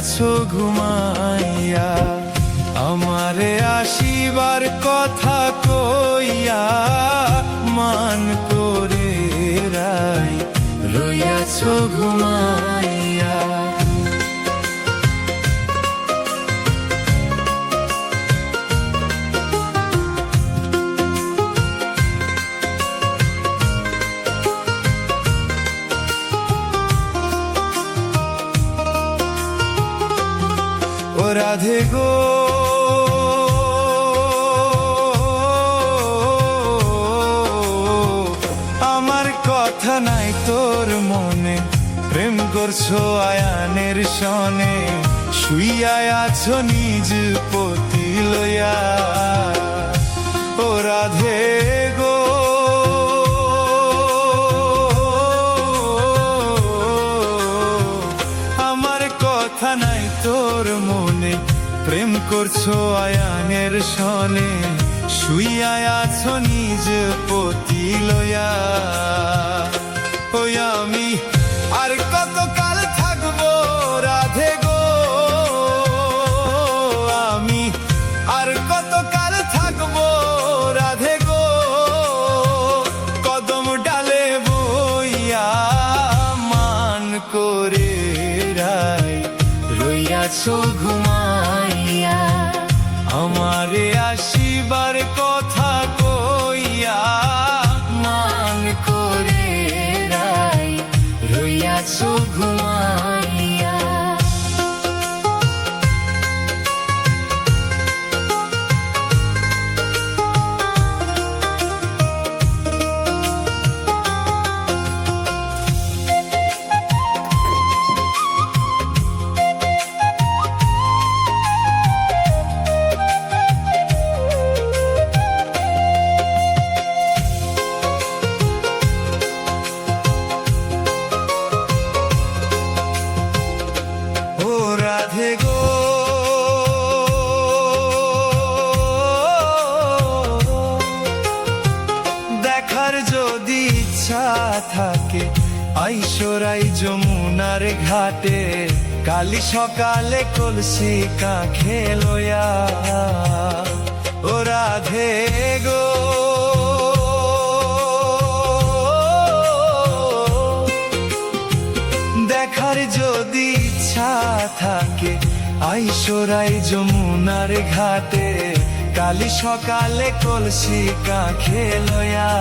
রইয়াছো ঘুমাইয়া, আমারে আসিবার কথা কইয়া মান করে রাই রইয়াছো ঘুমাইয়া। ও রাধে গো, আমার কথা নাই তোর মনে, প্রেম করছো আয়ানের সনে, শুইয়া আছো নিজ পতি লইয়া। ও রাধে গো, আমার কথা নাই তোর মনে, প্রেম করছো আয়ানের সনে, শুইয়া আছো নিজ পতি লইয়া। ওই আমি আর কত কাল থাকবো রাধে গো, আমি আর কত কাল থাকবো রাধে গো, কদম ডালে বইয়া মান করে রাই রইয়াছো ঘুমাইয়া, আমারে আসিবার কথা কইয়া মান করে রাই রইয়াছো ঘুমাইয়া। রাধে গো, দেখার যদি ইচ্ছা থাকে আইসরাই যমুনার ঘাটে, কালি সকালে কলসি কাঁখে লইয়া। ও রাধে গো, দেখার যদি ইচ্ছা থাকে আইসরাই যমুনার ঘাটে, কালি সকালে কলসি কাঁখে লইয়া।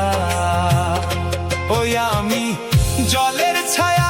ওই আমি জলের ছায়া